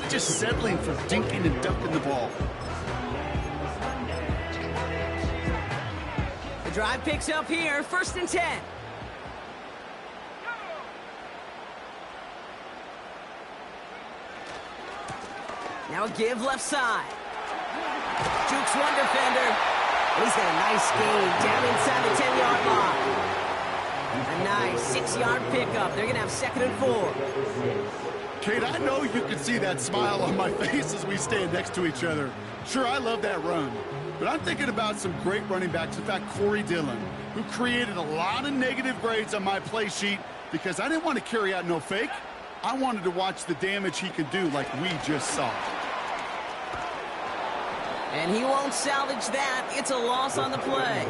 just settling for dinking and dunking the ball. The drive picks up here, 1st and 10. Now a give left side. Jukes one defender. And he's got a nice gain down inside the 10-yard line. A nice 6-yard pickup. They're going to have 2nd and 4. Kate, I know you can see that smile on my face as we stand next to each other. Sure, I love that run. But I'm thinking about some great running backs. In fact, Corey Dillon, who created a lot of negative grades on my play sheet because I didn't want to carry out no fake. I wanted to watch the damage he could do like we just saw. And he won't salvage that. It's a loss on the play.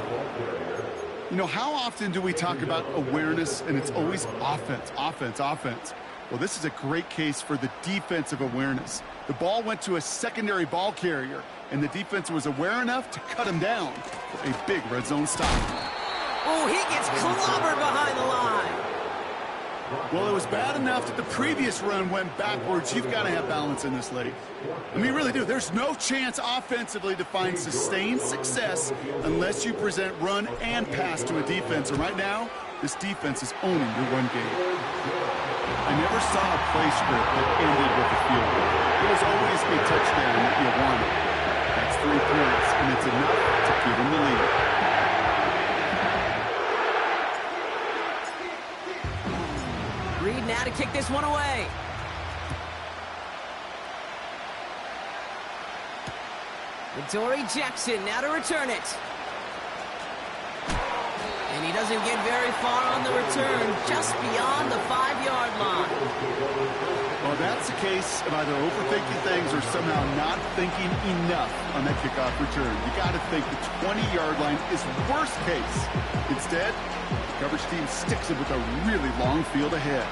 You know, how often do we talk about awareness, and it's always offense, offense, offense? Well, this is a great case for the defensive awareness. The ball went to a secondary ball carrier, and the defense was aware enough to cut him down for a big red zone stop. Oh, he gets clobbered behind the line. Well, it was bad enough that the previous run went backwards. You've got to have balance in this league. I mean, you really do. There's no chance offensively to find sustained success unless you present run and pass to a defense. And right now, this defense is owning your run game. I never saw a play script that ended with a field goal. It was always a touchdown that you wanted. That's 3 points, and it's enough to give them the lead. Reed now to kick this one away. Dory Jackson now to return it. And he doesn't get very far on the return, just beyond the 5-yard line. Well, that's the case of either overthinking things or somehow not thinking enough on that kickoff return. You got to think the 20-yard line is worst case. Instead, the coverage team sticks it with a really long field ahead.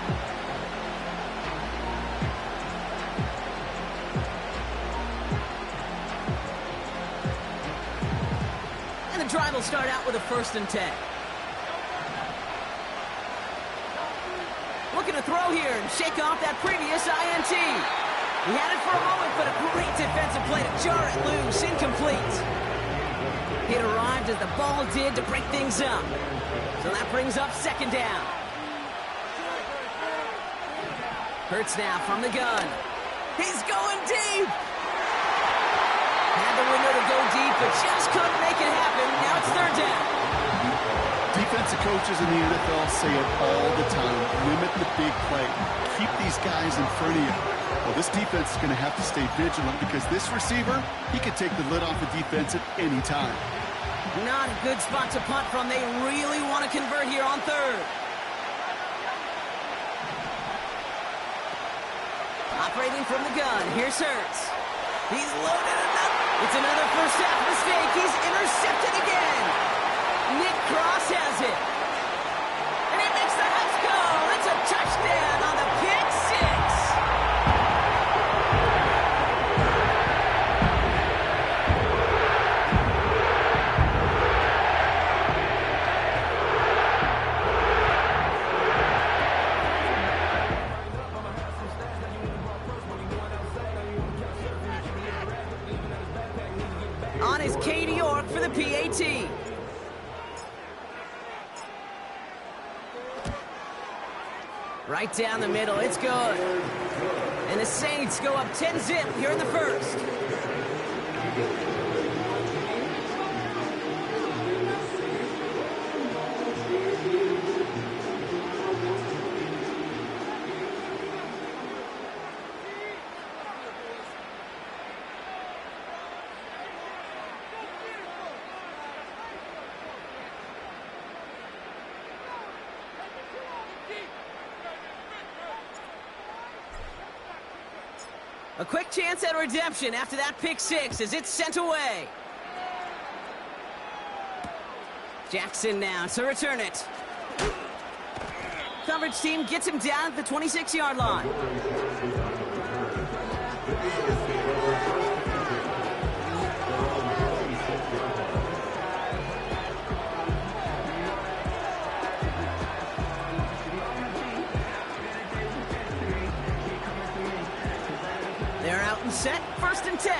And the drive will start out with a 1st and 10. Looking to throw here and shake off that previous INT. He had it for a moment, but a great defensive play to jar it loose, incomplete. It arrived as the ball did to break things up. So that brings up 2nd down. Hurts now from the gun. He's going deep. Had the window to go deep, but just couldn't make it happen. Now it's 3rd down. Defensive coaches in the NFL say it all the time. Limit the big play. Keep these guys in front of you. Well, this defense is going to have to stay vigilant because this receiver, he can take the lid off a defense at any time. Not a good spot to punt from. They really want to convert here on 3rd. Operating from the gun. Here's Hurts. He's loaded enough. It's another first half mistake. He's intercepted again. Nick Cross has it. And he makes the house go. It's a touchdown on the pick 6. On is Katie York for the PAT. Right down the middle, it's good. And the Saints go up 10-zip here in the 1st. A quick chance at redemption after that pick 6 as it's sent away. Jackson now to return it. Coverage team gets him down at the 26-yard line. They're out and set, 1st and 10.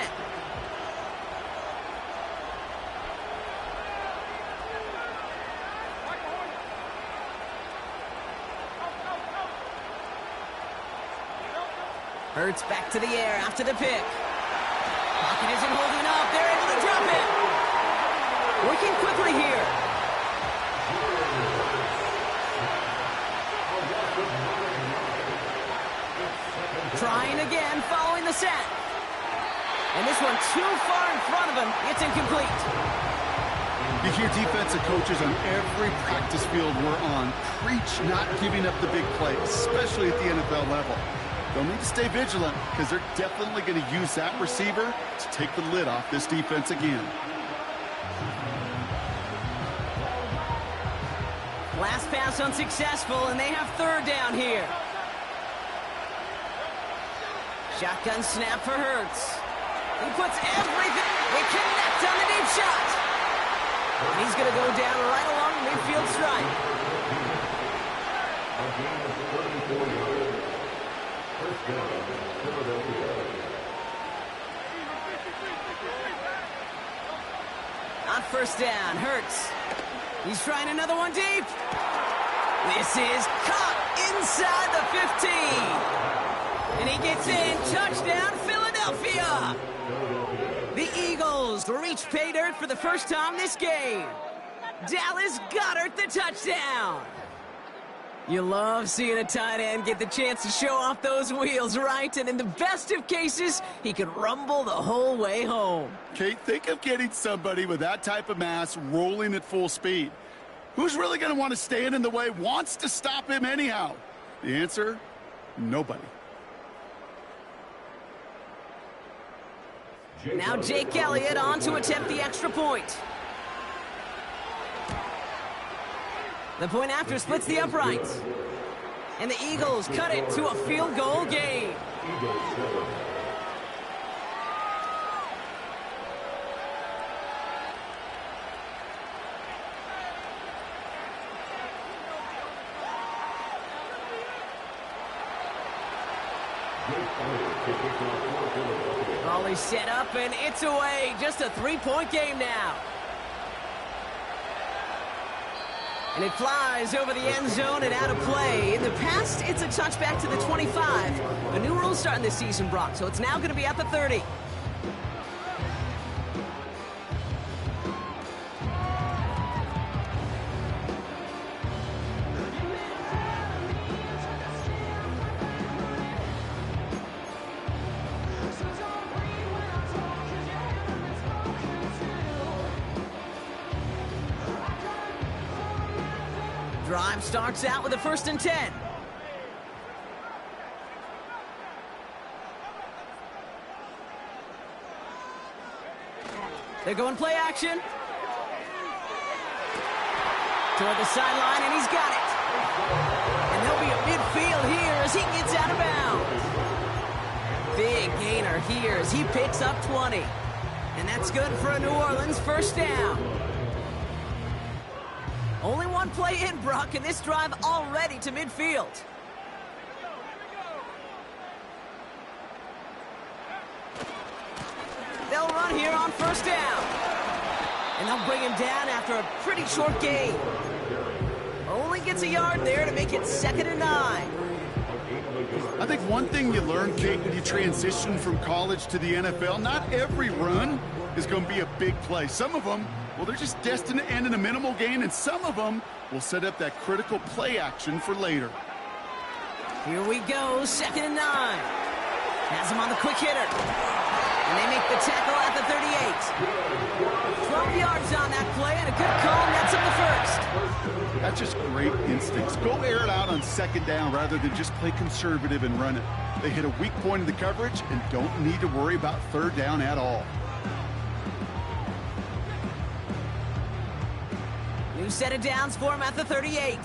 Hurts back to the air after the pick. Pocket isn't holding up. They're able to drop it. Working quickly here. Trying again, following the set. And this one too far in front of him. It's incomplete. You hear defensive coaches on every practice field we're on preach not giving up the big play, especially at the NFL level. They'll need to stay vigilant because they're definitely going to use that receiver to take the lid off this defense again. Last pass unsuccessful, and they have 3rd down here. Shotgun snap for Hurts. He puts everything. They connect on the deep shot. And he's going to go down right along the midfield stripe. On 1st down, Hurts. He's trying another one deep. This is caught inside the 15. And he gets in. Touchdown, Philadelphia. The Eagles reach pay dirt for the first time this game. Dallas Goedert the touchdown. You love seeing a tight end get the chance to show off those wheels, right? And in the best of cases, he can rumble the whole way home. Kate, think of getting somebody with that type of mass rolling at full speed. Who's really going to want to stand in the way, wants to stop him anyhow? The answer, nobody. Now Jake Elliott on to attempt the extra point. The point after splits the uprights. And the Eagles cut it to a field goal game. Volley set up and it's away. Just a 3-point game now. And it flies over the end zone and out of play. In the past, it's a touchback to the 25. A new rule starting this season, Brock, so it's now going to be at the 30. Drive starts out with a 1st and 10. They're going play action. Toward the sideline, and he's got it. And there'll be a midfield here as he gets out of bounds. Big gainer here as he picks up 20. And that's good for a New Orleans 1st down. Only one play in, Brock, and this drive already to midfield. They'll run here on 1st down. And they'll bring him down after a pretty short gain. Only gets a yard there to make it 2nd and 9. I think one thing you learn, Kate, when you transition from college to the NFL, not every run is going to be a big play. Some of them, well, they're just destined to end in a minimal gain, and some of them will set up that critical play action for later. Here we go, 2nd and 9. Has him on the quick hitter. And they make the tackle at the 38. 12 yards on that play, and a good call nets up the 1st. That's just great instincts. Go air it out on 2nd down rather than just play conservative and run it. They hit a weak point in the coverage and don't need to worry about 3rd down at all. New set of downs for him at the 38.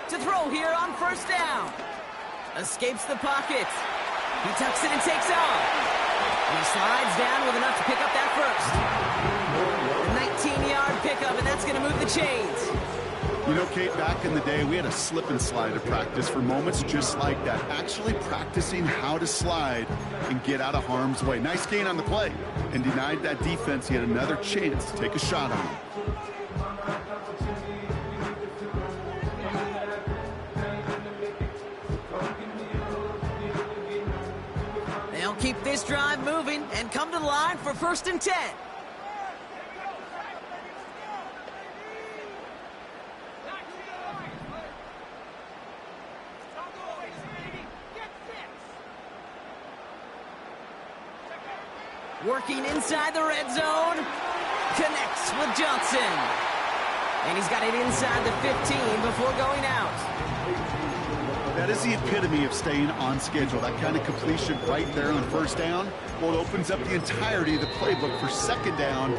To throw here on 1st down. Escapes the pocket. He tucks it and takes off. And he slides down with enough to pick up that 1st. A 19-yard pickup, and that's going to move the chains. You know, Kate, back in the day, we had a slip and slide to practice for moments just like that. Actually practicing how to slide and get out of harm's way. Nice gain on the play, and denied that defense yet another chance to take a shot on him. They'll keep this drive moving and come to the line for 1st and 10. Working inside the red zone. Connects with Johnson. And he's got it inside the 15 before going out. That is the epitome of staying on schedule. That kind of completion right there on 1st down. Well, it opens up the entirety of the playbook for 2nd down.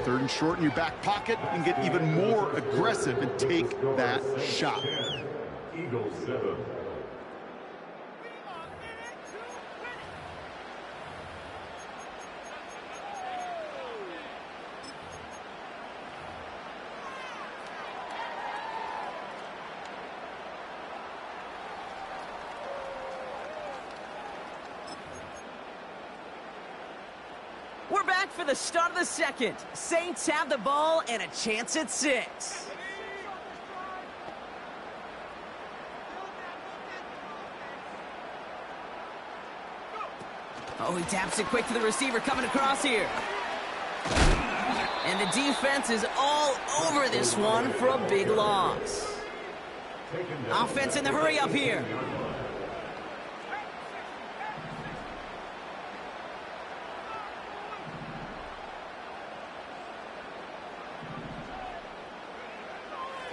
3rd and short in your back pocket. You can get even more aggressive and take that shot. Eagles 7. We're back for the start of the 2nd. Saints have the ball and a chance at 6. Oh, he taps it quick to the receiver coming across here. And the defense is all over this one for a big loss. Offense in the hurry up here.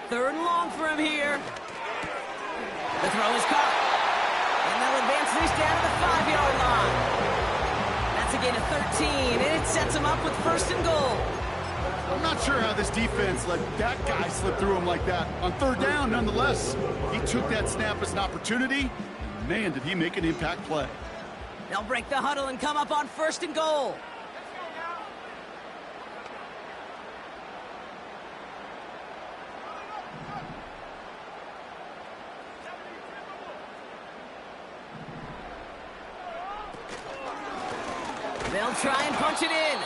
Third and long for him here. The throw is caught. And they'll advance this down to the 5-yard line. That's a gain of 13, and it sets them up with 1st and goal. I'm not sure how this defense let that guy slip through him like that. On 3rd down, nonetheless, he took that snap as an opportunity. Man, did he make an impact play. They'll break the huddle and come up on 1st and goal. They'll try and punch it in.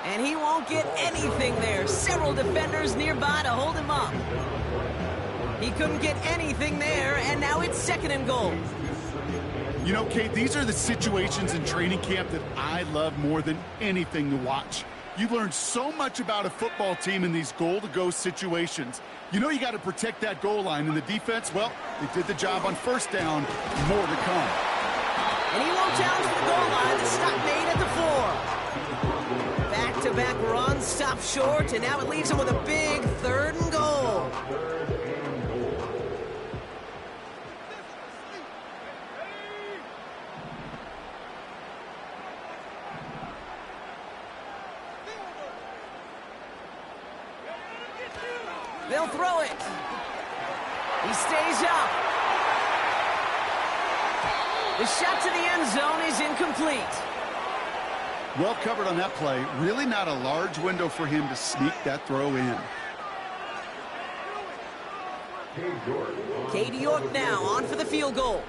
And he won't get anything there. Several defenders nearby to hold him up. He couldn't get anything there, and now it's 2nd and goal. You know, Kate, these are the situations in training camp that I love more than anything to watch. You learn so much about a football team in these goal-to-go situations. You know you got to protect that goal line, and the defense, well, they did the job on 1st down. More to come. And he won't challenge for the goal line. The stop made at the 4. Back-to-back runs, stop short, and now it leaves him with a big 3rd and goal. They'll throw it. He stays up. The shot to the end zone is incomplete. Well covered on that play. Really not a large window for him to sneak that throw in. Katie York now on for the field goal.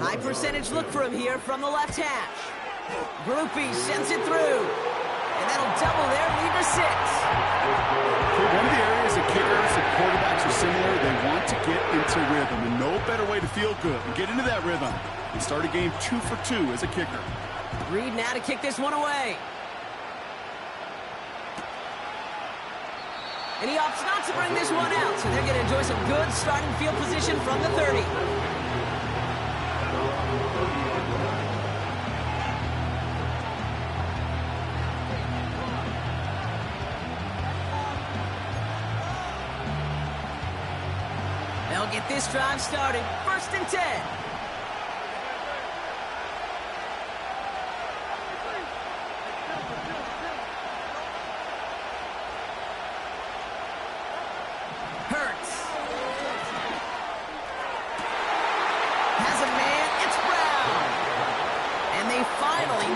High percentage look for him here from the left hash. Groupie sends it through. And that'll double their lead to 6. For one of the areas that kickers and quarterbacks are similar, they want to get into rhythm. And no better way to feel good and get into that rhythm and start a game 2 for 2 as a kicker. Reed now to kick this one away. And he opts not to bring this one out, so they're going to enjoy some good starting field position from the 30. They'll get this drive started. 1st and 10.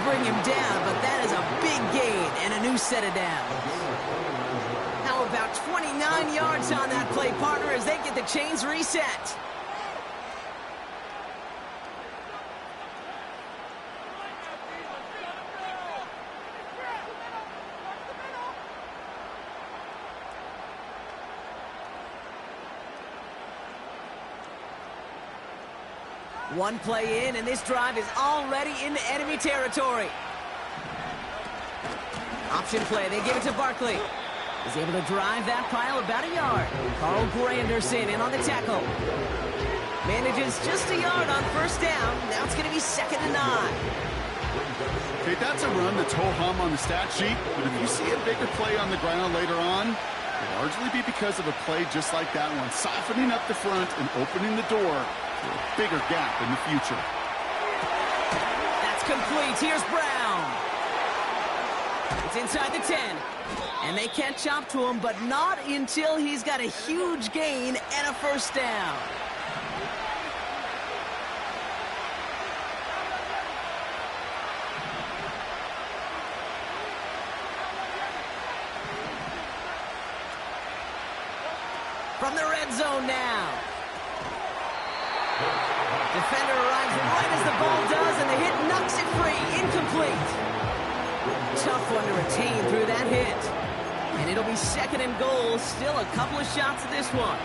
Bring him down, but that is a big gain and a new set of downs. How about 20 9 yards on that play, partner, as they get the chains reset. One play in, and this drive is already into enemy territory. Option play, they give it to Barkley. He's able to drive that pile about a yard. Carl Granderson in on the tackle. Manages just a yard on first down. Now it's going to be 2nd and 9. Okay, that's a run that's ho-hum on the stat sheet, but if you see a bigger play on the ground later on, it'll largely be because of a play just like that one, softening up the front and opening the door for a bigger gap in the future. That's complete. Here's Brown. It's inside the 10. And they can't chop to him, but not until he's got a huge gain and a first down. From the red zone now. Defender arrives right as the ball does, and the hit knocks it free. Incomplete. Tough one to retain through that hit. And it'll be 2nd and goal. Still a couple of shots at this one.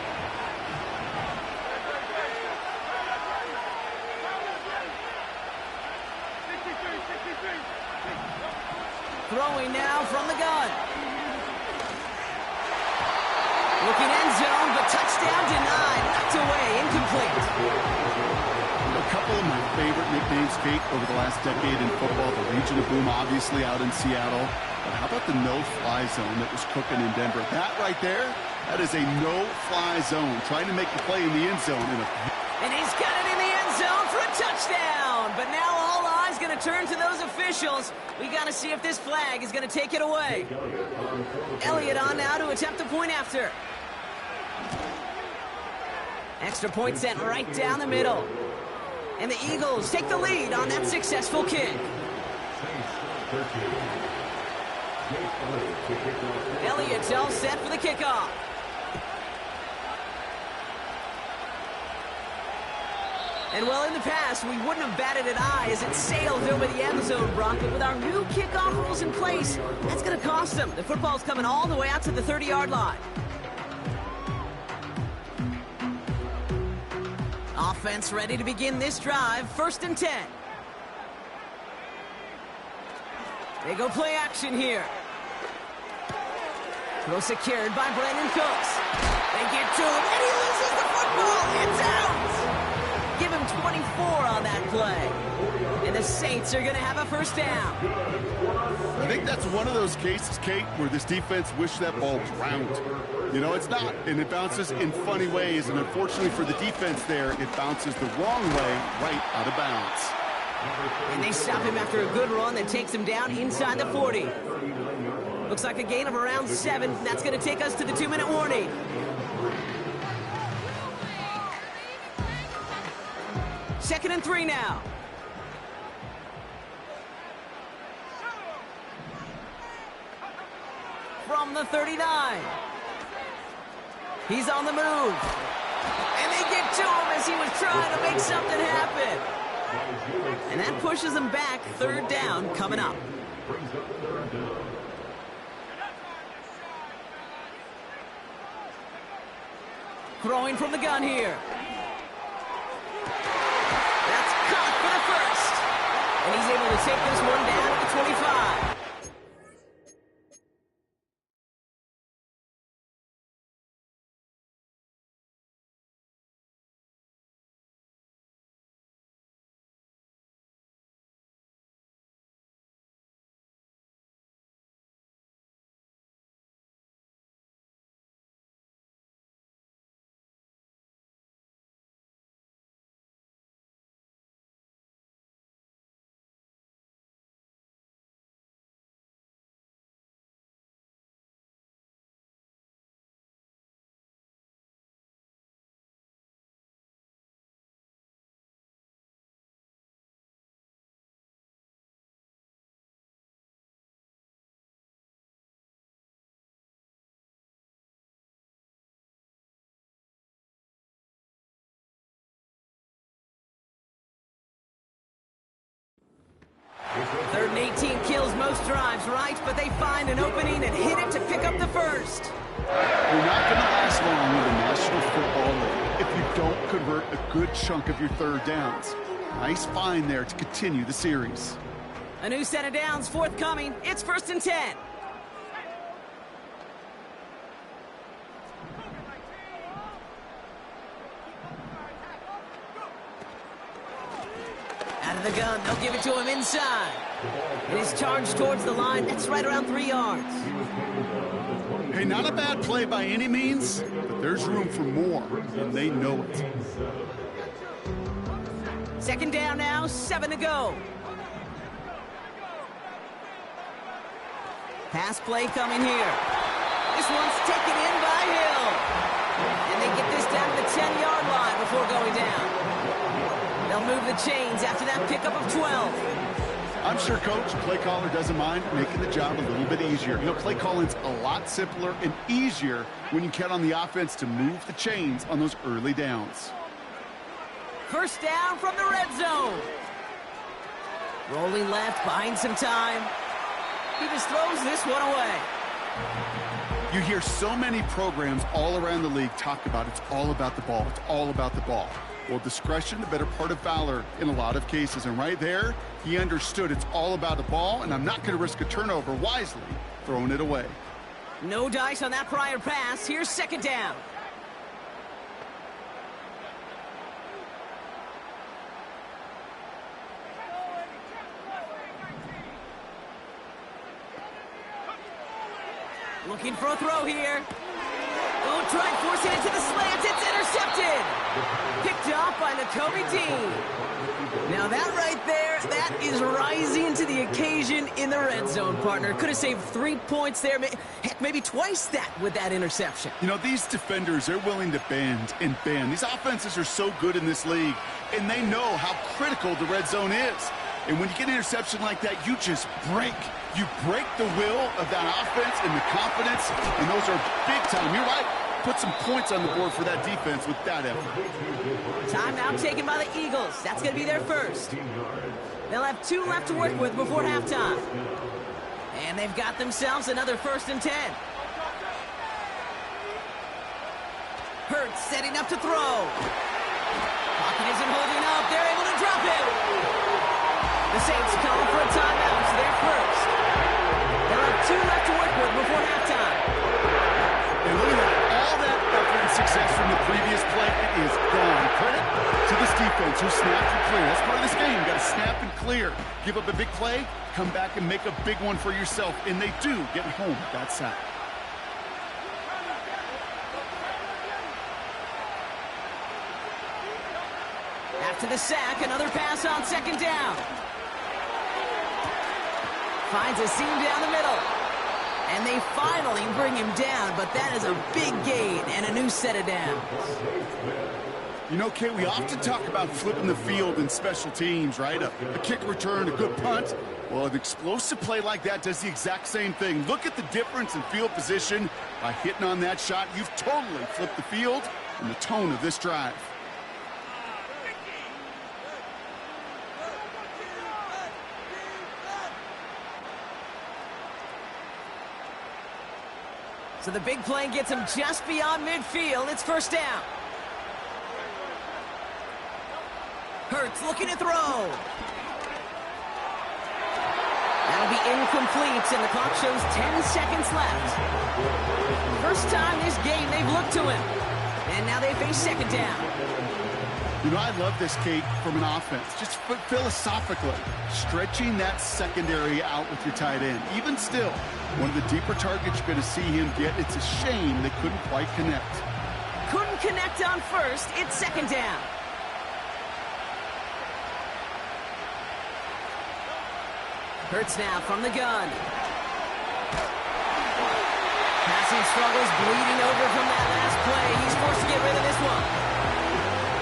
Throwing now from the gun. Looking end zone, but touchdown denied. Knocked away, incomplete. A couple of my favorite nicknames, Kate, over the last decade in football. The Legion of Boom, obviously, out in Seattle. But how about the no-fly zone that was cooking in Denver? That right there, that is a no-fly zone. Trying to make the play in the end zone. And he's got it in the end zone for a touchdown. But now all eyes going to turn to those officials. We got to see if this flag is going to take it away. Elliott on now to attempt the point after. Extra point sent right down the middle. And the Eagles take the lead on that successful kick. Elliott's all set for the kickoff. And well, in the past, we wouldn't have batted an eye as it sailed over the end zone, Brock. But with our new kickoff rules in place, that's going to cost them. The football's coming all the way out to the 30-yard line. Offense ready to begin this drive. 1st and 10. They go play action here. Throw secured by Brandon Cooks. They get to him, and he loses the football. It's out. Give him 24 on that play. And the Saints are going to have a first down. I think that's one of those cases, Kate, where this defense wished that ball drowned. You know, it's not, and it bounces in funny ways, and unfortunately for the defense there, it bounces the wrong way right out of bounds. And they stop him after a good run that takes him down inside the 40. Looks like a gain of around 7. That's going to take us to the 2-minute warning. Second and 3 now. From the 39. He's on the move. And they get to him as he was trying to make something happen. And that pushes him back. 3rd down coming up. Throwing from the gun here. That's caught for the first. And he's able to take this one down at the 25. most drives, right? But they find an opening and hit it to pick up the first. You're not going to last long in the National Football League if you don't convert a good chunk of your third downs. Nice find there to continue the series. A new set of downs forthcoming. It's 1st and 10. Out of the gun, they'll give it to him inside. And he's charged towards the line. That's right around 3 yards. Hey, not a bad play by any means, but there's room for more, and they know it. 2nd down now, 7 to go. Pass play coming here. This one's taken in by Hill. And they get this down to the 10-yard line before going down. They'll move the chains after that pickup of 12. I'm sure Coach, play caller doesn't mind making the job a little bit easier. You know, play calling's a lot simpler and easier when you count on the offense to move the chains on those early downs. 1st down from the red zone. Rolling left, buying some time. He just throws this one away. You hear so many programs all around the league talk about it's all about the ball. It's all about the ball. Well, discretion, the better part of valor in a lot of cases. And right there, he understood it's all about the ball, and I'm not going to risk a turnover wisely, throwing it away. No dice on that prior pass. Here's 2nd down. Looking for a throw here. Oh, try forcing it to the slant. It's intercepted. Picked off by Nakobe Dean. Now that right there, that is rising to the occasion in the red zone, partner. Could have saved 3 points there. Heck, maybe twice that with that interception. You know, these defenders, they're willing to bend and bend. These offenses are so good in this league, and they know how critical the red zone is. And when you get an interception like that, you just break. You break the will of that offense and the confidence, and those are big time. You're right. Put some points on the board for that defense with that effort. Time now taken by the Eagles. That's going to be their first. They'll have 2 left to work with before halftime. And they've got themselves another 1st and 10. Hurts setting up to throw. Pocket isn't holding up. They're able to drop it. The Saints calling for a timeout, so they're first. They'll have 2 left to work with before halftime. And look at that. All that effort and success from the previous play, it is gone. Credit to this defense who snapped and cleared. That's part of this game. You got to snap and clear. Give up a big play, come back and make a big one for yourself. And they do get home with that sack. After the sack, another pass on 2nd down. Finds a seam down the middle. And they finally bring him down, but that is a big gain and a new set of downs. You know, Kate, we often talk about flipping the field in special teams, right? A kick return, a good punt. Well, an explosive play like that does the exact same thing. Look at the difference in field position. By hitting on that shot, you've totally flipped the field and the tone of this drive. So the big play gets him just beyond midfield. It's 1st down. Hurts looking to throw. That'll be incomplete, and the clock shows 10 seconds left. First time this game they've looked to him. And now they face 2nd down. You know, I love this, Kate, from an offense. Just philosophically, stretching that secondary out with your tight end. Even still, one of the deeper targets you're going to see him get. It's a shame they couldn't quite connect. Couldn't connect on first. It's 2nd down. Hurts now from the gun. Passing struggles, bleeding over from that last play. He's forced to get rid of this one.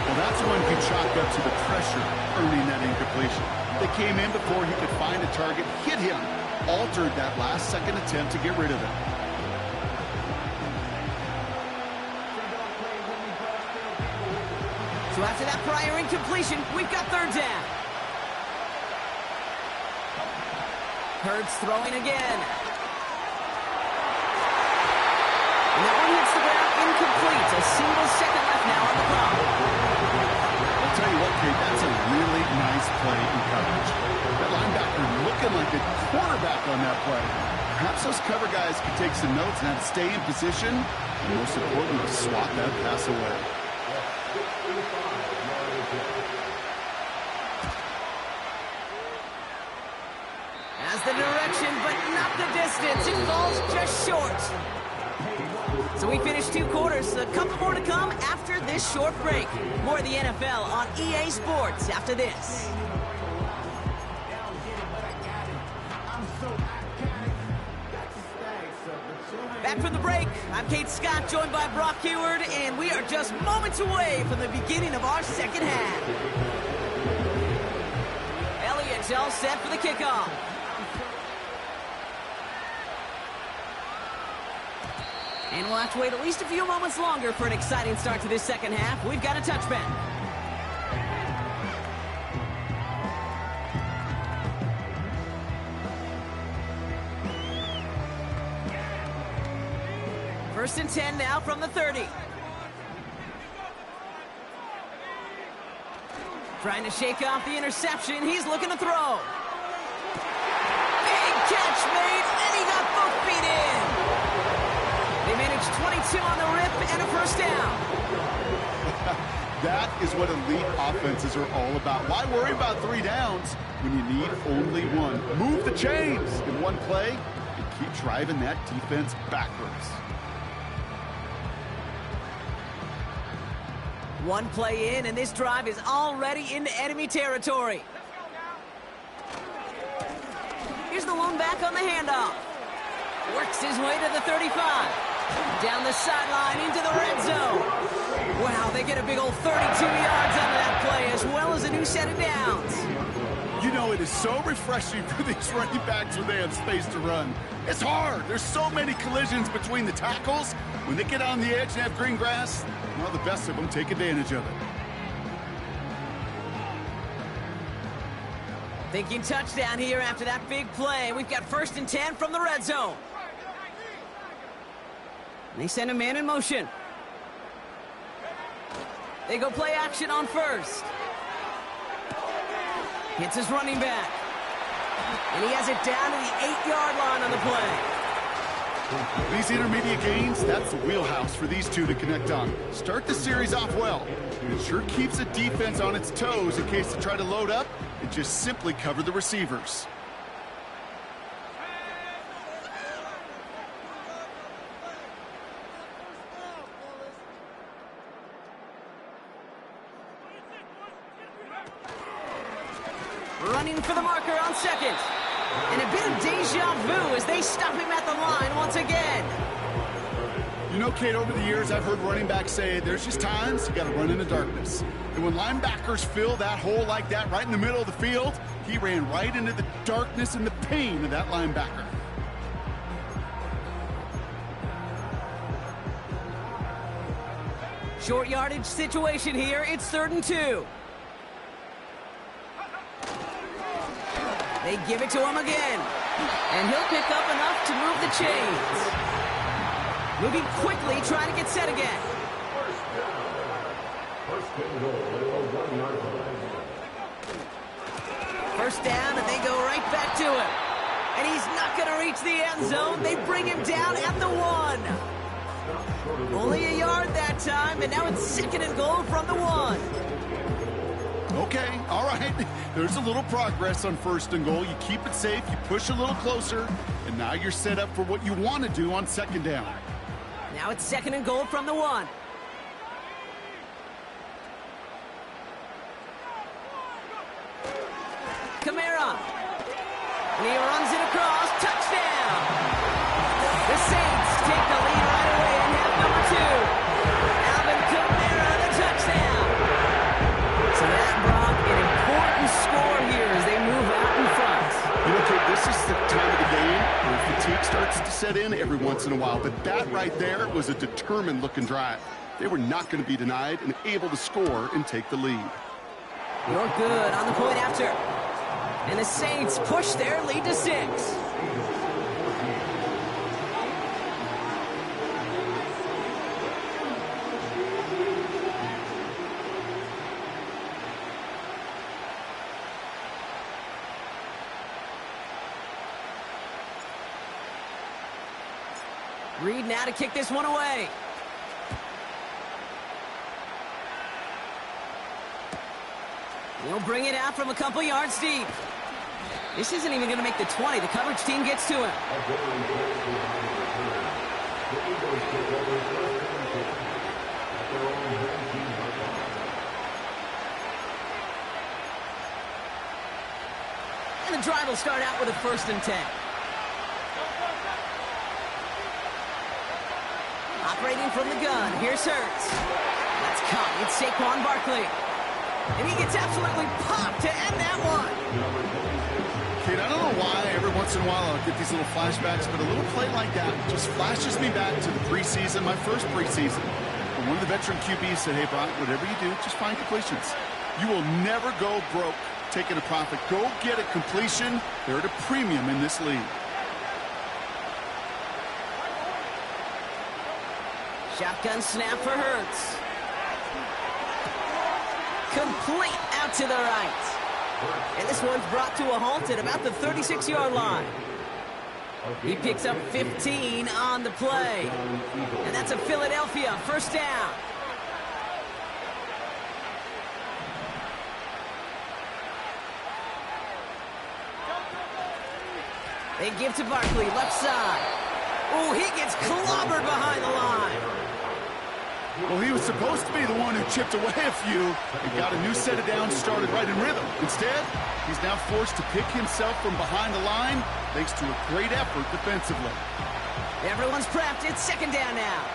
Well, that's one you chalk up to the pressure earning that incompletion. They came in before he could find a target, hit him, altered that last second attempt to get rid of it. So after that prior incompletion, we've got 3rd down. Hurts throwing again. And that one hits the ground incomplete. A single second left now on the clock. I'll tell you what, Kate, that's a really nice play in coverage. That linebacker looking like a quarterback on that play. Perhaps those cover guys can take some notes and have to stay in position, and most importantly, swat that pass away. Has the direction, but not the distance. It falls just short. So we finished 2 quarters. A couple more to come after this short break. More of the NFL on EA Sports after this. Back from the break, I'm Kate Scott, joined by Brock Heward, and we are just moments away from the beginning of our second half. Elliott's all set for the kickoff. And we'll have to wait at least a few moments longer for an exciting start to this second half. We've got a touchback. First and 10 now from the 30. Trying to shake off the interception. He's looking to throw. Big catch made, and he got both feet in. They managed 22 on the rip and a first down. That is what elite offenses are all about. Why worry about 3 downs when you need only 1? Move the chains in one play and keep driving that defense backwards. One play in, and this drive is already into enemy territory. Here's the lone back on the handoff. Works his way to the 35. Down the sideline into the red zone. Wow, they get a big old 32 yards out of that play, as well as a new set of downs. You know, it is so refreshing for these running backs when they have space to run. It's hard. There's so many collisions between the tackles. When they get on the edge and have green grass, well, the best of them take advantage of it. Thinking touchdown here after that big play. We've got first and 10 from the red zone. They send a man in motion. They go play action on first. Hits his running back. And he has it down to the 8-yard line on the play. These intermediate gains, that's the wheelhouse for these two to connect on. Start the series off well. It sure keeps the defense on its toes in case they try to load up and just simply cover the receivers. Running for the marker on second. And a bit of deja vu as they stop him at the line once again. You know, Kate, over the years, I've heard running backs say there's just times you got to run in the darkness. And when linebackers fill that hole like that right in the middle of the field, he ran right into the darkness and the pain of that linebacker. Short yardage situation here. It's 3rd and 2. They give it to him again. And he'll pick up enough to move the chains. Moving quickly, trying to get set again. First down, and they go right back to him. And he's not going to reach the end zone. They bring him down at the 1. Only a yard that time, and now it's 2nd and goal from the 1. Okay, all right. There's a little progress on 1st and goal. You keep it safe, you push a little closer, and now you're set up for what you want to do on 2nd down. Now it's 2nd and goal from the 1. Kamara. And he runs it across. Touchdown. The Saints take the lead right away in half number 2. Alvin Kamara, the touchdown. So that brought an important score here as they move out in front. You know, Kate, this is the time of the game where fatigue starts to set in every once in a while. But that right there was a determined-looking drive. They were not going to be denied and able to score and take the lead. You're good on the point after. And And the Saints push their lead to 6. Reed now to kick this one away. He'll bring it out from a couple yards deep. This isn't even going to make the 20. The coverage team gets to him. And the drive will start out with a 1st and 10. Operating from the gun, here's Hurts. That's caught, it's Saquon Barkley. And he gets absolutely popped to end that one. Kid, I don't know why every once in a while I'll get these little flashbacks, but a little play like that just flashes me back to the preseason, my first preseason. And one of the veteran QBs said, hey, Brock, whatever you do, just find completions. You will never go broke taking a profit. Go get a completion. They're at a premium in this league. Shotgun snap for Hurts. Complete out to the right. And this one's brought to a halt at about the 36-yard line. He picks up 15 on the play. And that's a Philadelphia 1st down. They give to Barkley, left side. Oh, he gets clobbered behind the line. Well, he was supposed to be the one who chipped away a few and got a new set of downs started right in rhythm. Instead, he's now forced to pick himself from behind the line thanks to a great effort defensively. Everyone's prepped. It's 2nd down now.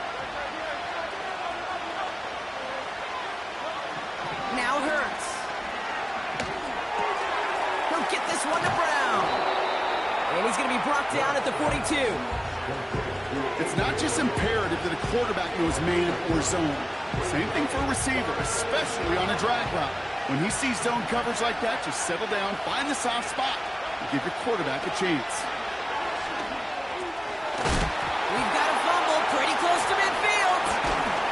Now Hurts. He'll get this one to Brown. And he's going to be brought down at the 42. It's not just imperative that a quarterback knows man or zone. Same thing for a receiver, especially on a drag route. When he sees zone coverage like that, just settle down, find the soft spot, and give your quarterback a chance. We've got a fumble pretty close to midfield.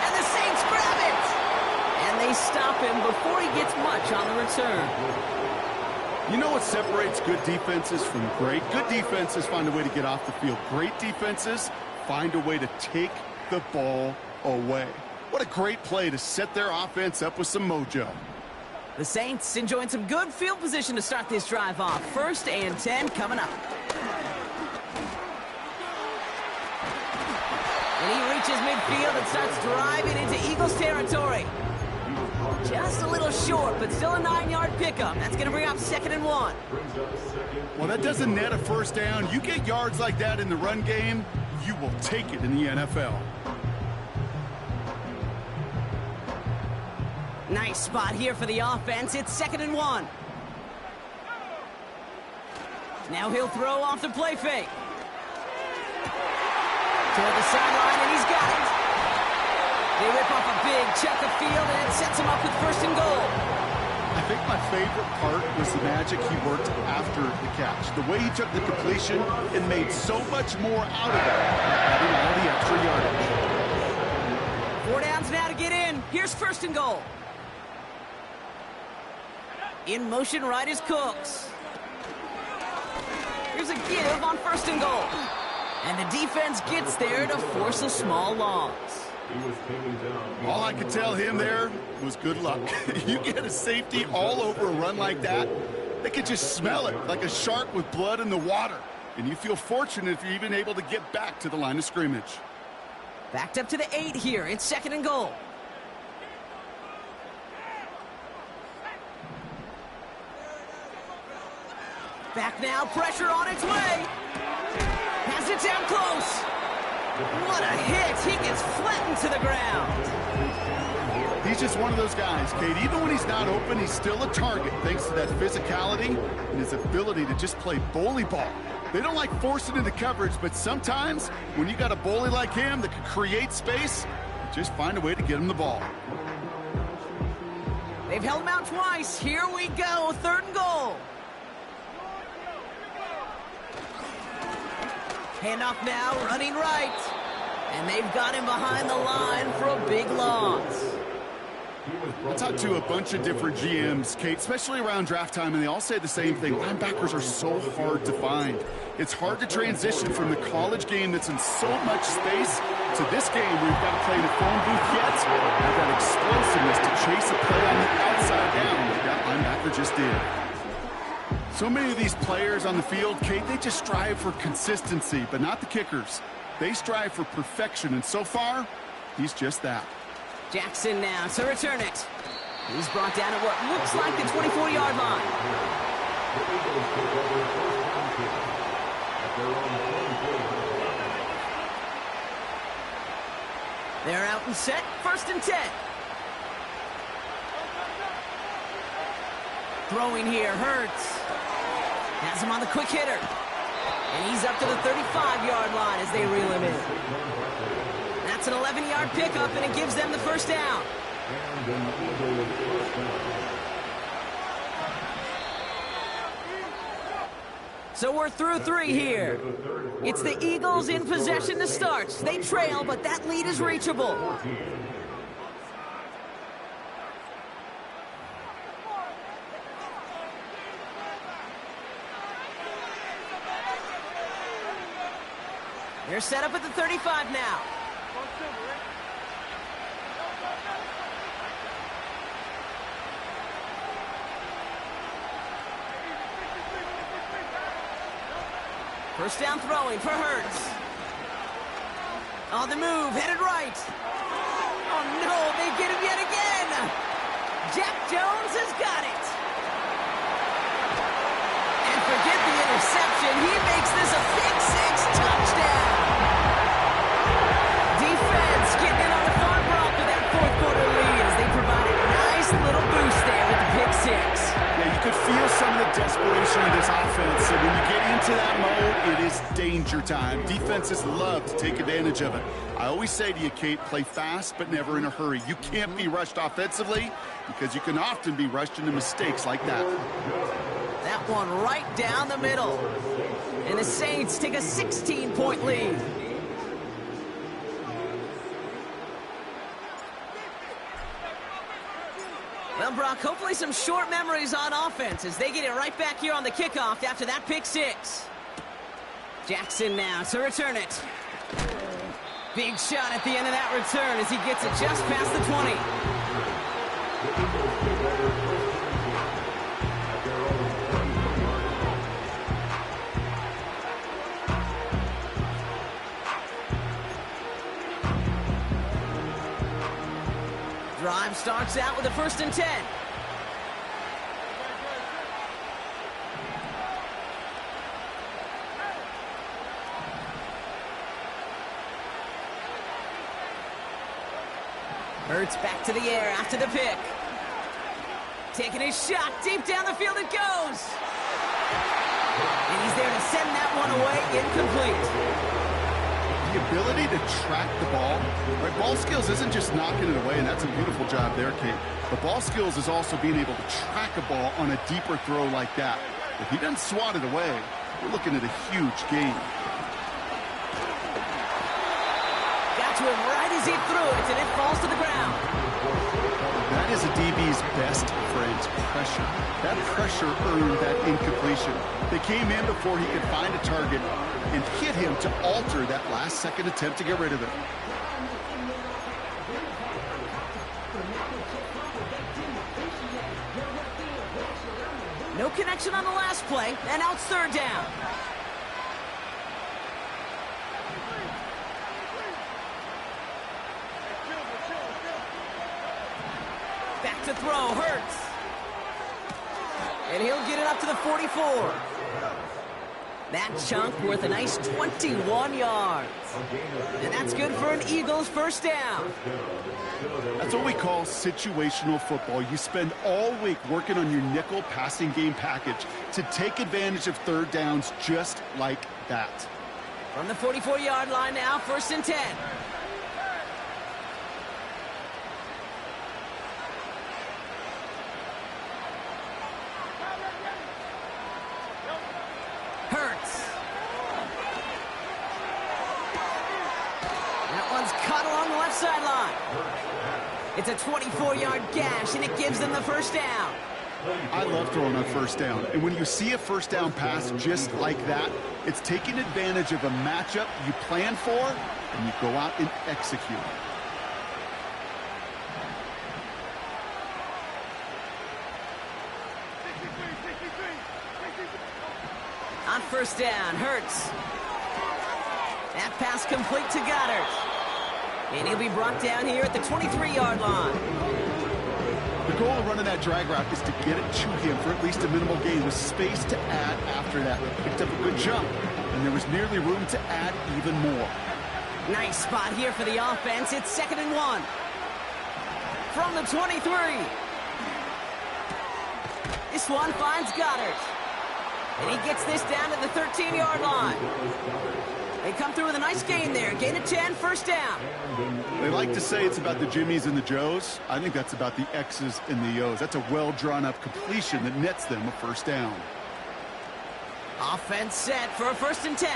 And the Saints grab it. And they stop him before he gets much on the return. You know what separates good defenses from great? Good defenses find a way to get off the field. Great defenses find a way to take the ball away. What a great play to set their offense up with some mojo. The Saints enjoying some good field position to start this drive off. 1st and 10 coming up. And he reaches midfield and starts driving into Eagles territory. Just a little short, but still a 9-yard pickup. That's going to bring up 2nd and 1. Well, that doesn't net a 1st down. You get yards like that in the run game, you will take it in the NFL. Nice spot here for the offense. It's 2nd and 1. Now he'll throw off the play fake. Toward the sideline, and he's got it. They rip off a big chunk of field, and it sets him up with 1st and goal. I think my favorite part was the magic he worked after the catch. The way he took the completion and made so much more out of it, having all the extra yardage. 4 downs now to get in. Here's 1st and goal. In motion right is Cooks. Here's a give on 1st and goal. And the defense gets there to force a small loss. All I could tell him there was good luck. You get a safety all over a run like that, they could just smell it like a shark with blood in the water. And you feel fortunate if you're even able to get back to the line of scrimmage. Backed up to the 8 here. It's 2nd and goal. Back now, pressure on its way. Has it down close. What a hit. He gets flattened to the ground. He's just one of those guys, Kate. Even when he's not open, he's still a target thanks to that physicality and his ability to just play bully ball. They don't like forcing into coverage, but sometimes when you got a bully like him that can create space, just find a way to get him the ball. They've held him out twice. Here we go. 3rd and goal. Handoff now, running right. And they've got him behind the line for a big loss. I talked to a bunch of different GMs, Kate, especially around draft time, and they all say the same thing. Linebackers are so hard to find. It's hard to transition from the college game that's in so much space to this game where you've got to play in a phone booth yet have that explosiveness to chase a play on the outside down like that linebacker just did. So many of these players on the field, Kate, they just strive for consistency, but not the kickers. They strive for perfection, and so far, he's just that. Jackson now to return it. He's brought down at what looks like the 24-yard line. They're out and set, 1st and 10. Throwing here, Hurts. Has him on the quick hitter. And he's up to the 35-yard line as they reel him in. That's an 11-yard pickup, and it gives them the 1st down. So we're through 3 here. It's the Eagles in possession to start. They trail, but that lead is reachable. They're set up at the 35 now. First down throwing for Hurts. On the move, headed right. Oh no, they get him yet again. Jack Jones has got it. And forget the interception. He makes this a big 6 touchdown. Defense getting in on the farm block with that 4th quarter lead as they provide a nice little boost there with the pick 6. Yeah, you could feel some of the desperation of this offense. So when you get into that mode, it is danger time. Defenses love to take advantage of it. I always say to you, Kate, play fast but never in a hurry. You can't be rushed offensively because you can often be rushed into mistakes like that. That one right down the middle. And the Saints take a 16-point lead. Well, Brock, hopefully some short memories on offense as they get it right back here on the kickoff after that pick 6. Jackson now to return it. Big shot at the end of that return as he gets it just past the 20. Drive starts out with a 1st and 10. Hurts back to the air after the pick. Taking his shot deep down the field it goes. And he's there to send that one away, incomplete. The ability to track the ball, right? Ball skills isn't just knocking it away, and that's a beautiful job there, Kate. But ball skills is also being able to track a ball on a deeper throw like that. If he doesn't swat it away, we're looking at a huge gain. Got to him right as he threw it, and it falls to the ground. That is a DB's best friend, pressure. That pressure earned that incompletion. They came in before he could find a target and hit him to alter that last-second attempt to get rid of it. No connection on the last play, and now it's 3rd down. Back to throw, Hurts. And he'll get it up to the 44. That chunk worth a nice 21 yards. And that's good for an Eagles 1st down. That's what we call situational football. You spend all week working on your nickel passing game package to take advantage of 3rd downs just like that. From the 44-yard line now, 1st and 10. along the left sideline. It's a 24-yard gash, and it gives them the first down. I love throwing on first down. And when you see a first down pass just like that, it's taking advantage of a matchup you plan for, and you go out and execute. On first down, Hurts. That pass complete to Goddard. And he'll be brought down here at the 23-yard line. The goal of running that drag route is to get it to him for at least a minimal gain with space to add after that. They picked up a good jump, and there was nearly room to add even more. Nice spot here for the offense. It's 2nd and 1. From the 23. This one finds Goddard. And he gets this down to the 13-yard line. They come through with a nice gain there. Gain of 10, first down. They like to say it's about the Jimmies and the Joes. I think that's about the X's and the O's. That's a well-drawn-up completion that nets them a first down. Offense set for a 1st and 10.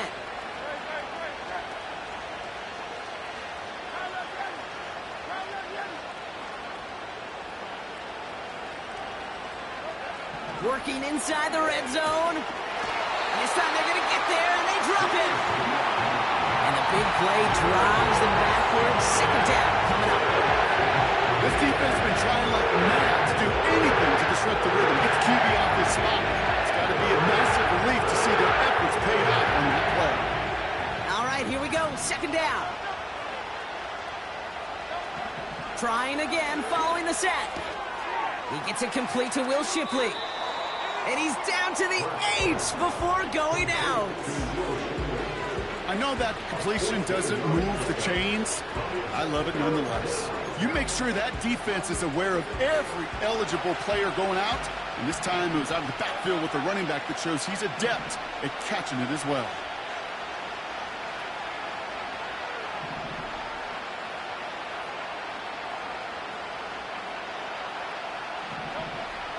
Working inside the red zone. This time they're going to get there, and they drop him. And the big play drives them backwards. 2nd down coming up. This defense has been trying like mad to do anything to disrupt the rhythm. Get the QB off this spot. It's got to be a massive relief to see their efforts paid off on that play. All right, here we go. 2nd down. Trying again, following the set. He gets it complete to Will Shipley. And he's down to the 8 before going out. I know that completion doesn't move the chains. I love it nonetheless. You make sure that defense is aware of every eligible player going out. And this time it was out of the backfield with a running back that shows he's adept at catching it as well.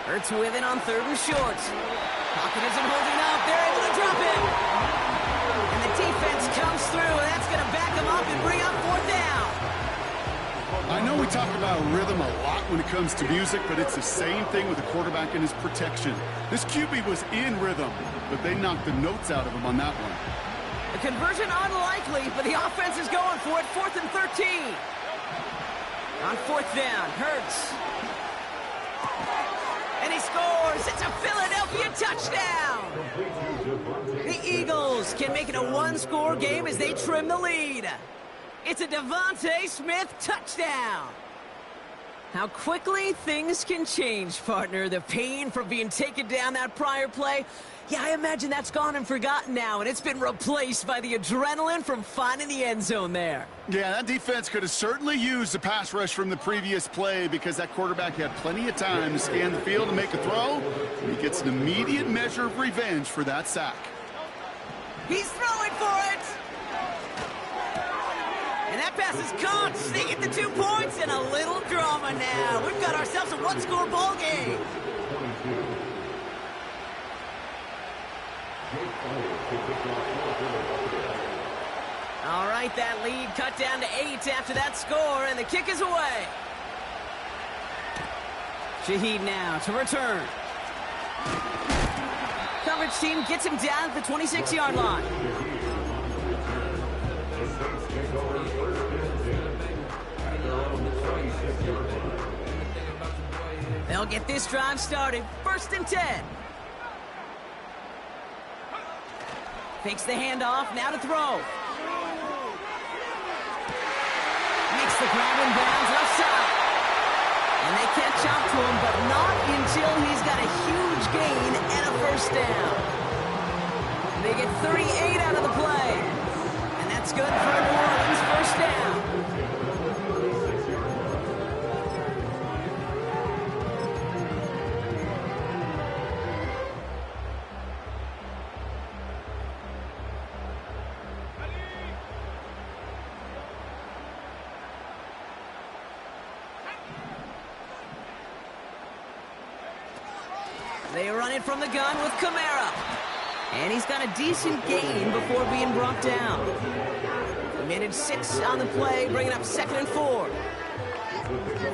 Hurts with it on 3rd and short. Pocket isn't holding up. They're able to drop it. And the defense comes through, and that's going to back them up and bring up 4th down. I know we talk about rhythm a lot when it comes to music, but it's the same thing with the quarterback and his protection. This QB was in rhythm, but they knocked the notes out of him on that one. A conversion unlikely, but the offense is going for it. 4th and 13. On 4th down, Hurts. And he scores. It's a Philadelphia touchdown. The Eagles can make it a one-score game as they trim the lead. It's a Devontae Smith touchdown. How quickly things can change, partner. The pain from being taken down that prior play, yeah, I imagine that's gone and forgotten now, and it's been replaced by the adrenaline from finding the end zone there. Yeah, that defense could have certainly used the pass rush from the previous play because that quarterback had plenty of time to scan the field and make a throw. And he gets an immediate measure of revenge for that sack. He's throwing for it. And that pass is caught. They get the 2 points and a little drama now. We've got ourselves a one-score ball game. All right, that lead cut down to 8 after that score, and the kick is away. Shaheed now to return. Coverage team gets him down at the 26-yard line. They'll get this drive started. 1st and 10. Fakes the handoff, now to throw. Makes the grab in bounds left side. And they catch up to him, but not until he's got a huge gain and a 1st down. They get 38 out of the play. And that's good for a New Orleans 1st down. They run it from the gun with Kamara. And he's got a decent gain before being brought down. minute 6 on the play, bringing up 2nd and 4.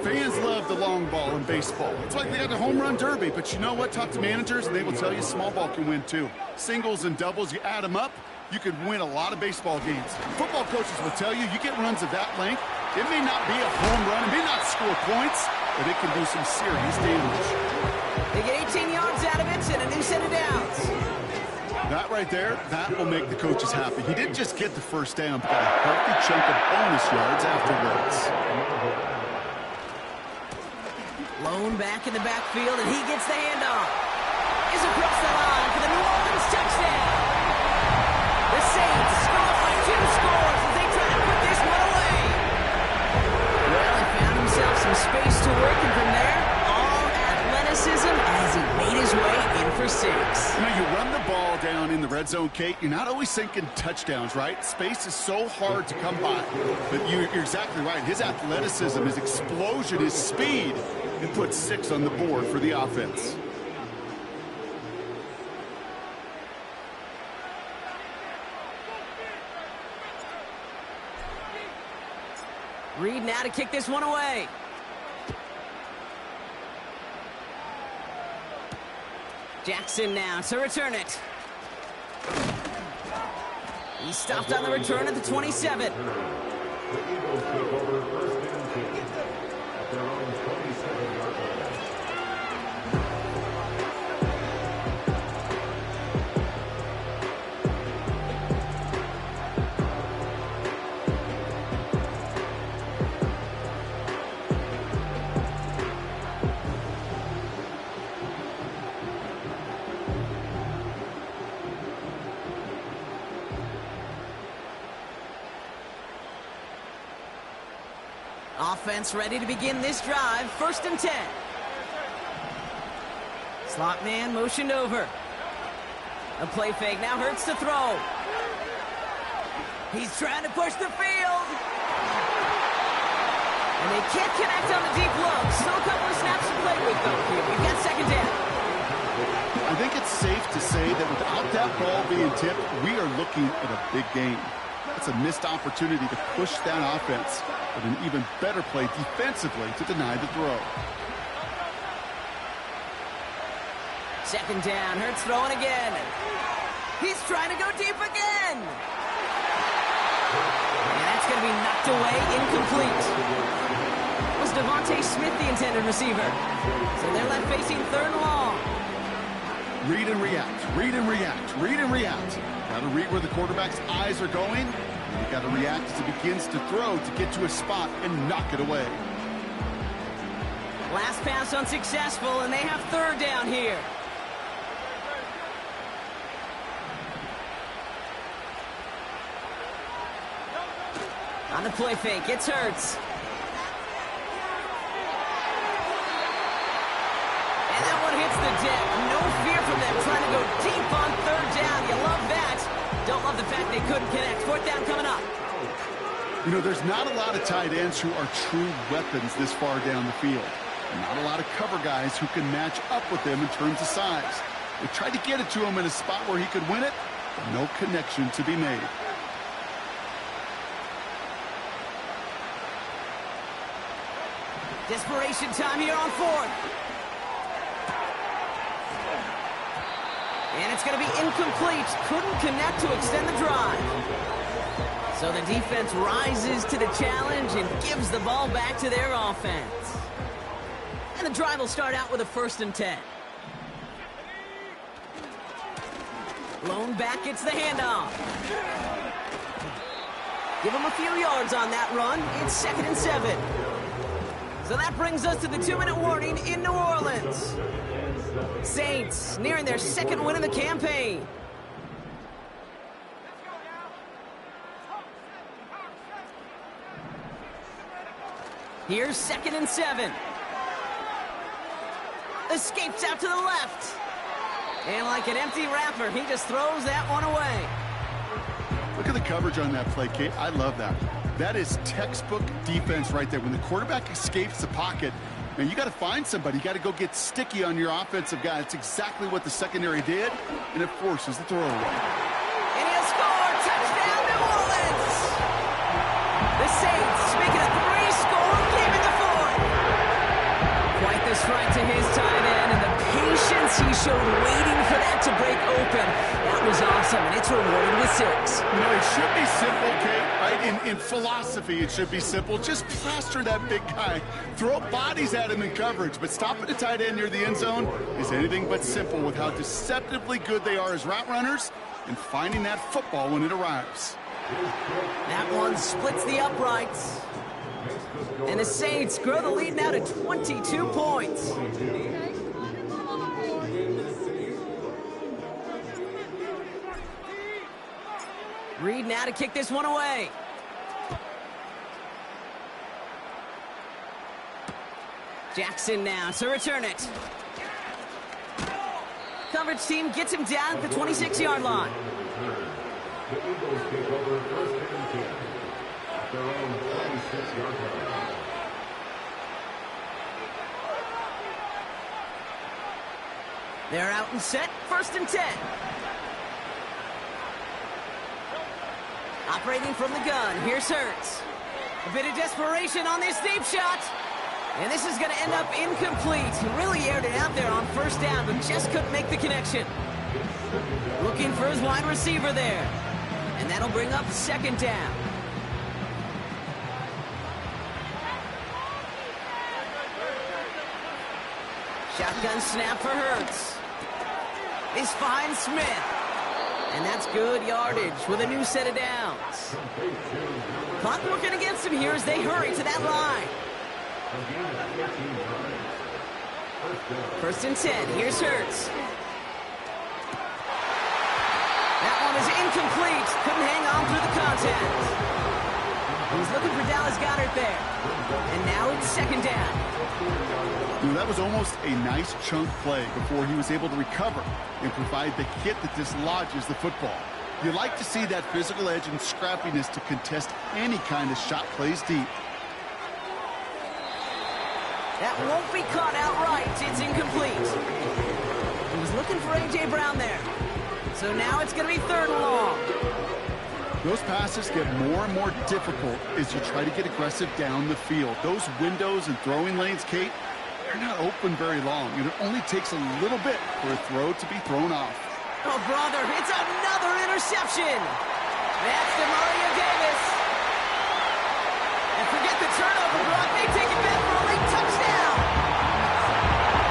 Fans love the long ball in baseball. It's like they got the home run derby, but you know what? Talk to managers, and they will tell you small ball can win too. Singles and doubles, you add them up, you could win a lot of baseball games. Football coaches will tell you, you get runs of that length, it may not be a home run, it may not score points, but it can do some serious damage. They get 18 yards out of it and a new set of downs. That right there, that will make the coaches happy. He didn't just get the first down, but got a healthy chunk of bonus yards afterwards. Lone back in the backfield, and he gets the handoff. Is across the line for the New Orleans touchdown. The Saints go up by 2 scores as they try to put this one away. Well, he found himself some space to work, and from there, all athleticism as he made his way in for 6. You know, you run the ball down in the red zone, Kate, you're not always thinking touchdowns, right? Space is so hard to come by. But you're exactly right. His athleticism, his explosion, his speed, it puts 6 on the board for the offense. Reed now to kick this one away. Jackson now to return it. He stopped on the return at the 27. The Eagles take over 1st and 10 at their own 27-yard line. Offense ready to begin this drive. 1st and 10. Slot man motioned over. A play fake now hurts to throw. He's trying to push the field. And they can't connect on the deep low. Still a couple of snaps to play with though here. We've got 2nd down. I think it's safe to say that without that ball being tipped, we are looking at a big game. It's a missed opportunity to push that offense, but an even better play defensively to deny the throw. 2nd down, Hurts throwing again. He's trying to go deep again. And that's going to be knocked away, incomplete. Was Devontae Smith the intended receiver? So they're left facing 3rd and long. Read and react, read and react, read and react. Got to read where the quarterback's eyes are going. And you got to react as he begins to throw to get to a spot and knock it away. Last pass unsuccessful, and they have 3rd down here. On the play fake, it's Hurts. And that one hits the deck. No fear from them trying to go deep on 3rd down. You love that. Don't love the fact they couldn't connect. 4th down coming up. You know, there's not a lot of tight ends who are true weapons this far down the field. Not a lot of cover guys who can match up with them in terms of size. They tried to get it to him in a spot where he could win it, but no connection to be made. Desperation time here on 4th. And it's going to be incomplete. Couldn't connect to extend the drive. So the defense rises to the challenge and gives the ball back to their offense. And the drive will start out with a 1st and 10. Lone back gets the handoff. Give him a few yards on that run. It's 2nd and 7. So that brings us to the 2-minute warning in New Orleans. Saints nearing their 2nd win of the campaign. Here's 2nd and 7. Escapes out to the left. And like an empty wrapper, he just throws that one away. Look at the coverage on that play, Kate. I love that. That is textbook defense right there. When the quarterback escapes the pocket, man, you got to find somebody. You got to go get sticky on your offensive guy. That's exactly what the secondary did, and it forces the throw away. And he'll score. Touchdown, New Orleans. The Saints make it a three-score game in the fourth. Quite the strike to his tight end, and the patience he showed waiting for that to break open. That was awesome, and it's rewarded with 6. You know, it should be simple, Kate, right? In philosophy, it should be simple. Just plaster that big guy. Throw bodies at him in coverage, but stopping the tight end near the end zone is anything but simple with how deceptively good they are as route runners and finding that football when it arrives. That one splits the uprights. And the Saints grow the lead now to 22 points. Reed now to kick this one away. Jackson now to return it. Coverage team gets him down at the 26-yard line. The Eagles take over first and 10 at their own 26-yard line. They're out and set, first and 10. Operating from the gun, here's Hurts. A bit of desperation on this deep shot. And this is going to end up incomplete. He really aired it out there on first down, but just couldn't make the connection. Looking for his wide receiver there. And that'll bring up second down. Shotgun snap for Hurts. This finds Smith. And that's good yardage with a new set of downs. Clock working against him here as they hurry to that line. First and 10. Here's Hurts. That one is incomplete. Couldn't hang on through the contact. He's looking for Dallas Goedert there. And now it's second down. You know, that was almost a nice chunk play before he was able to recover and provide the hit that dislodges the football. You like to see that physical edge and scrappiness to contest any kind of shot plays deep. That won't be caught outright. It's incomplete. He was looking for A.J. Brown there. So now it's going to be third and long. Those passes get more and more difficult as you try to get aggressive down the field. Those windows and throwing lanes, Kate, they're not open very long, and it only takes a little bit for a throw to be thrown off. Oh, brother, it's another interception. That's DeMario Davis. And forget the turnover, Brock. They take it back for a late touchdown.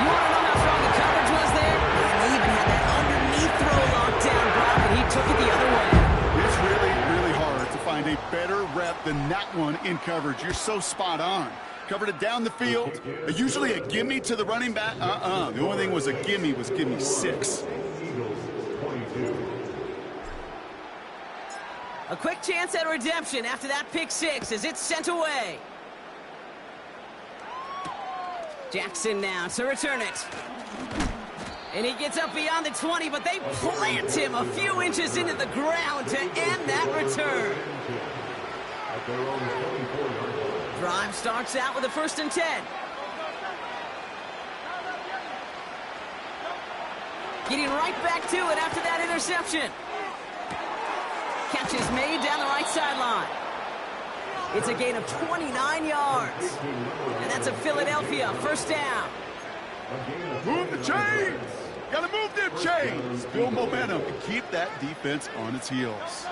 You want to know how strong the coverage was there? And they even had that underneath throw locked down, Brock, and he took it the other way. It's really, really hard to find a better rep than that one in coverage. You're so spot on. Covered it down the field. Usually a gimme to the running back. The only thing was a gimme was give me 6. A quick chance at redemption after that pick 6 as it's sent away. Jackson now to return it. And he gets up beyond the 20, but they plant him a few inches into the ground to end that return. Drive starts out with a first and 10. Getting right back to it after that interception. Catch is made down the right sideline. It's a gain of 29 yards. And that's a Philadelphia first down. Move the chains! Gotta move them chains! Build momentum and keep that defense on its heels.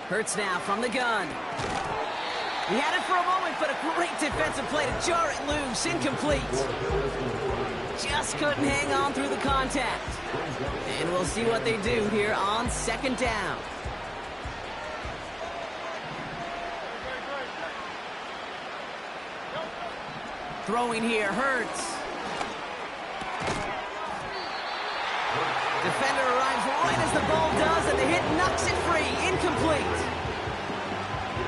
Hurts now from the gun. He had it for a moment, but a great defensive play to jar it loose. Incomplete. Just couldn't hang on through the contact. And we'll see what they do here on second down. Throwing here, Hurts. Defender arrives right as the ball does, and the hit knocks it free. Incomplete.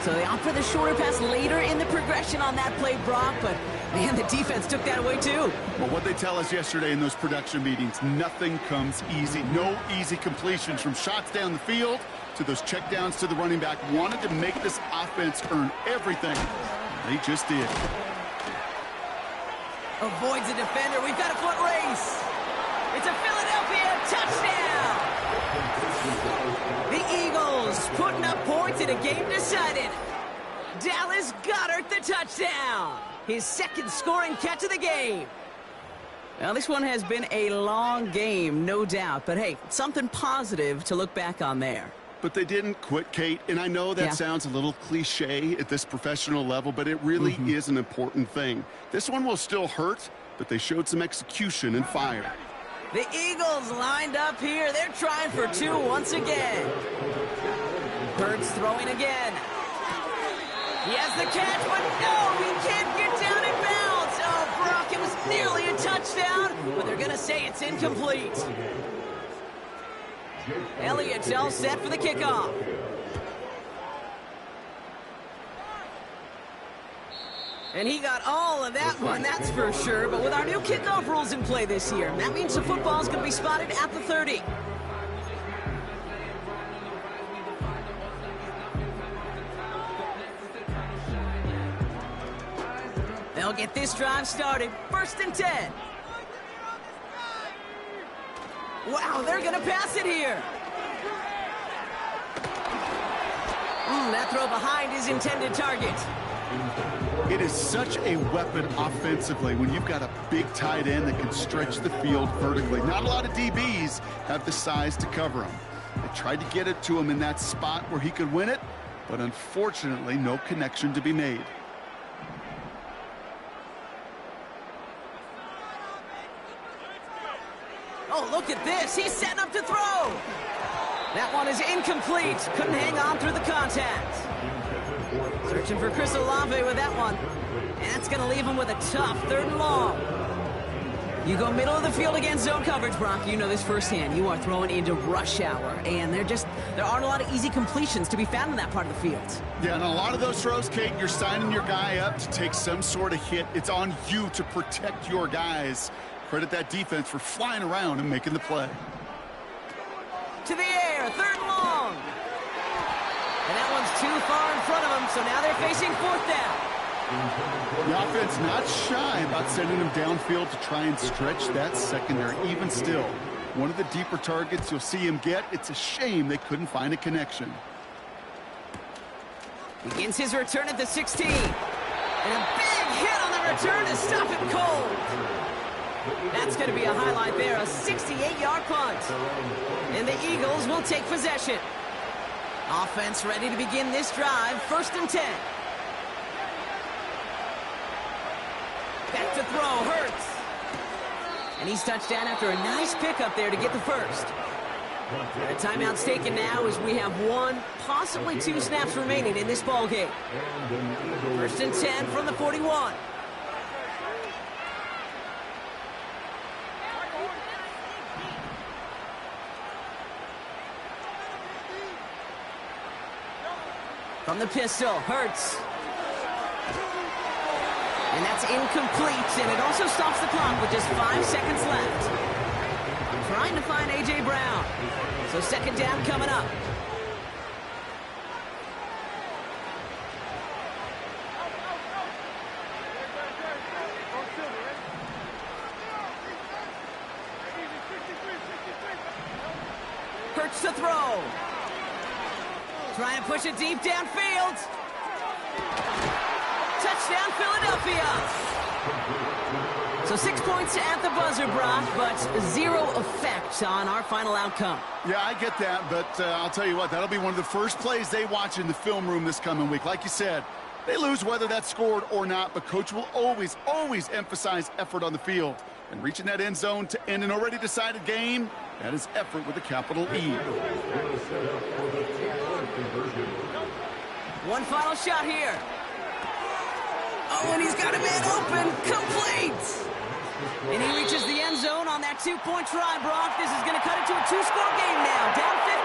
So they opt for the shorter pass later in the progression on that play, Brock, but man, the defense took that away too. Well, what they tell us yesterday in those production meetings, nothing comes easy. No easy completions from shots down the field to those checkdowns to the running back. Wanted to make this offense earn everything. They just did. Avoids the defender. We've got a foot race. It's a Philadelphia touchdown. The Eagles putting up points, and it a game decided. Dallas Goedert the touchdown. His second scoring catch of the game. Well, this one has been a long game, no doubt. But, hey, something positive to look back on there. But they didn't quit, Kate. And I know that sounds a little cliche at this professional level, but it really is an important thing. This one will still hurt, but they showed some execution and fire. The Eagles lined up here. They're trying for two once again. Hurts throwing again. He has the catch, but no, he can't get down in bounds. Oh, Brock, it was nearly a touchdown, but they're going to say it's incomplete. Elliott's all set for the kickoff. And he got all of that one, that's for sure. But with our new kickoff rules in play this year, that means the football is going to be spotted at the 30. They'll get this drive started. 1st and 10. Wow, they're going to pass it here. That throw behind his intended target. It is such a weapon offensively when you've got a big tight end that can stretch the field vertically. Not a lot of DBs have the size to cover him. They tried to get it to him in that spot where he could win it, but unfortunately, no connection to be made. Oh, look at this. He's setting up to throw. That one is incomplete. Couldn't hang on through the contact. Searching for Chris Olave with that one. And that's going to leave him with a tough 3rd and long. You go middle of the field against zone coverage, Brock. You know this firsthand. You are throwing into rush hour. And there aren't a lot of easy completions to be found in that part of the field. Yeah, and a lot of those throws, Kate, you're signing your guy up to take some sort of hit. It's on you to protect your guys. Credit that defense for flying around and making the play. To the air, 3rd and long. And that one's too far in front of them, so now they're facing 4th down. The offense not shy about sending them downfield to try and stretch that secondary. Even still, one of the deeper targets you'll see him get. It's a shame they couldn't find a connection. Begins his return at the 16. And a big hit on the return to stop him cold. That's going to be a highlight there, a 68-yard punt. And the Eagles will take possession. Offense ready to begin this drive, 1st and 10. Back to throw, Hurts. And he's touched down after a nice pickup there to get the first. The timeout's taken now as we have 1, possibly 2 snaps remaining in this ball game. 1st and 10 from the 41. From the pistol, Hurts. And that's incomplete, and it also stops the clock with just 5 seconds left. Trying to find A.J. Brown. So 2nd down coming up. Hurts to throw. Trying to push it deep downfield. Touchdown, Philadelphia. So 6 points at the buzzer, Brock, but 0 effect on our final outcome. Yeah, I get that, but I'll tell you what, that'll be one of the first plays they watch in the film room this coming week. Like you said, they lose whether that's scored or not, but Coach will always, always emphasize effort on the field. And reaching that end zone to end an already decided game, that is effort with a capital E. One final shot here. Oh, and he's got a man open. Complete. And he reaches the end zone on that 2-point try, Brock. This is going to cut it to a 2-score game now. Down 15.